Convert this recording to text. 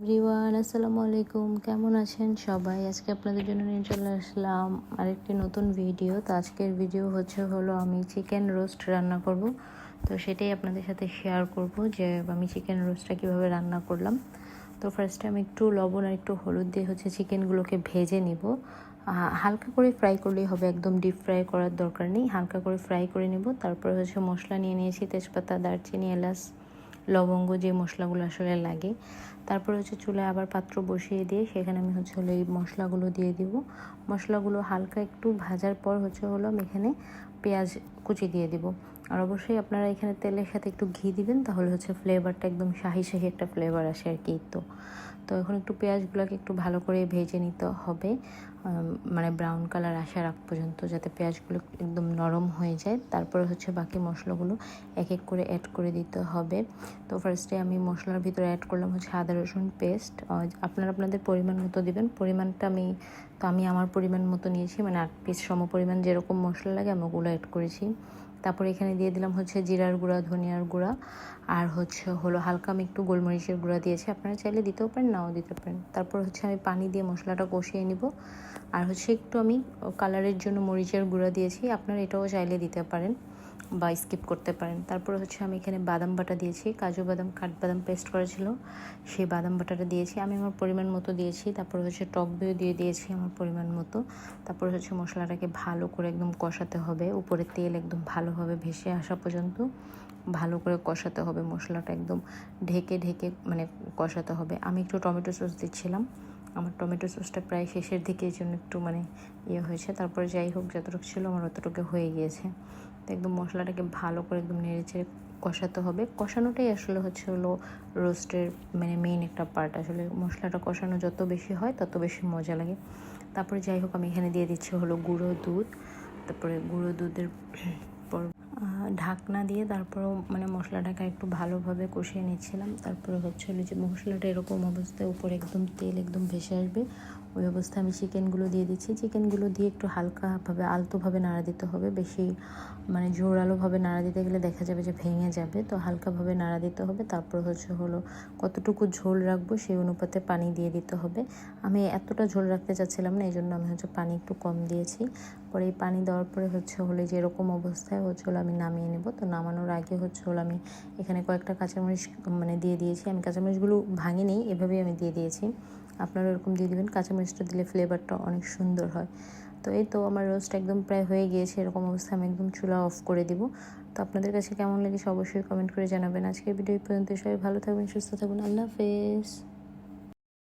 Everyone, আসসালামু আলাইকুম। কেমন আছেন সবাই? আজকে আপনাদের জন্য নিয়ে চলে আসলাম আরেকটি নতুন ভিডিও। তো আজকের ভিডিও হলো আমি চিকেন রোস্ট রান্না করব। তো সেটাই আপনাদের সাথে শেয়ার করব যে আমি চিকেন রোস্টটা কীভাবে রান্না করলাম। তো ফার্স্টে আমি একটু লবণ আর একটু হলুদ দিয়ে চিকেনগুলোকে ভেজে নিব। হালকা করে ফ্রাই করলেই হবে, একদম ডিপ ফ্রাই করার দরকার নেই। হালকা করে ফ্রাই করে নিব। তারপরে মশলা নিয়ে নিয়েছি, তেজপাতা, দারচিনি, এলাচ, লবঙ্গ, যে মশলাগুলো আসলে লাগে। তারপরে চুলায় আবার পাত্র বসিয়ে দিয়ে সেখানে আমি এই মশলাগুলো দিয়ে দিব। মশলাগুলো হালকা একটু ভাজার পর আমি এখানে পেঁয়াজ কুচি দিয়ে দিব। আর অবশ্যই আপনারা এখানে তেলের সাথে একটু ঘি দিবেন, তাহলে ফ্লেভারটা একদম শাহি শাহি একটা ফ্লেভার আসে আর কি। তো এখন একটু পেঁয়াজগুলোকে একটু ভালো করে ভেজে নিতে হবে, মানে ব্রাউন কালার আসার আগ পর্যন্ত, যাতে পেঁয়াজগুলো একদম নরম হয়ে যায়। তারপরে বাকি মশলাগুলো এক এক করে অ্যাড করে দিতে হবে। তো ফার্স্টে আমি মশলার ভিতরে অ্যাড করলাম আদা রসুন পেস্ট। আপনারা আপনাদের পরিমাণ মতো দিবেন। পরিমাণটা আমি আমার পরিমাণ মতো নিয়েছি, মানে 8 পিস সম পরিমাণ যেরকম মশলা লাগে আমি ওগুলো অ্যাড করেছি। তারপরে এখানে দিয়ে দিলাম জিরার গুঁড়া, ধনিয়ার গুঁড়া, আর হালকা আমি একটু গোলমরিচের গুঁড়া দিয়েছি। আপনারা চাইলে দিতেও পারেন, নাও দিতে পারেন। তারপর আমি পানি দিয়ে মশলাটা কষিয়ে নিব। আর একটু আমি কালারের জন্য মরিচের গুঁড়া দিয়েছি, আপনারা এটাও চাইলে দিতে পারেন বা স্কিপ করতে পারেন। তারপরে আমি এখানে বাদাম বাটা দিয়েছি, কাজু বাদাম, কাঠবাদাম পেস্ট করা ছিল, সেই বাদাম বাটাটা দিয়েছি আমি আমার পরিমাণ মতো দিয়েছি। তারপর টক দই দিয়ে দিয়েছি আমার পরিমাণ মতো। তারপর মশলাটাকে ভালো করে একদম কষাতে হবে, উপরে তেল একদম ভালোভাবে ভেসে আসা পর্যন্ত ভালো করে কষাতে হবে। মশলাটা একদম ঢেকে ঢেকে মানে কষাতে হবে। আমি একটু টমেটো সস দিচ্ছিলাম, আমার টমেটো সসটা প্রায় শেষের দিকে, এই জন্য একটু হয়েছে। তারপরে যাই হোক, যতটুকু ছিল আমার অতটুকু হয়ে গিয়েছে। তো একদম মশলাটাকে ভালো করে একদম নেড়েচেড়ে কষাতে হবে। কষানোটাই আসলে হলো রোস্টের মেইন একটা পার্ট। আসলে মশলাটা কষানো যত বেশি হয় তত বেশি মজা লাগে। তারপরে যাই হোক, আমি এখানে দিয়ে দিচ্ছি গুঁড়ো দুধ। তারপরে গুঁড়ো দুধের পর ঢাকনা দিয়ে তারপরেও মশলাটাকে একটু ভালোভাবে কষিয়ে নিচ্ছিলাম। তারপরে যে মশলাটা এরকম অবস্থায় উপরে একদম তেল একদম ভেসে আসবে, ওই অবস্থায় আমি চিকেনগুলো দিয়ে দিচ্ছি। চিকেনগুলো দিয়ে একটু হালকাভাবে আলতোভাবে নাড়া দিতে হবে। বেশি জোরালোভাবে নাড়া দিতে গেলে দেখা যাবে যে ভেঙে যাবে। তো হালকাভাবে নাড়া দিতে হবে। তারপর কতটুকু ঝোল রাখবো সেই অনুপাতে পানি দিয়ে দিতে হবে। আমি এতটা ঝোল রাখতে চাচ্ছিলাম না, এই জন্য আমি পানি একটু কম দিয়েছি। পরে এই পানি দেওয়ার পরে যে এরকম অবস্থায় আমি নামিয়ে নেব। তো নামানোর আগে আমি এখানে কয়েকটা কাঁচামরিচ দিয়ে দিয়েছি। আমি কাঁচামরিচগুলো ভাঙিনি, এভাবেই আমি দিয়ে দিয়েছি। আপনারা এরকম দিয়ে দেবেন, কাঁচামরিচটা দিলে ফ্লেভারটা অনেক সুন্দর হয়। তো এই তো আমার রোস্ট একদম প্রায় হয়ে গিয়েছে। এরকম অবস্থায় আমি একদম চুলা অফ করে দিব। তো আপনাদের কাছে কেমন লেগেছে অবশ্যই কমেন্ট করে জানাবেন। আজকের ভিডিও এই পর্যন্ত। সবাই ভালো থাকবেন, সুস্থ থাকবেন। আল্লাহ হাফেজ।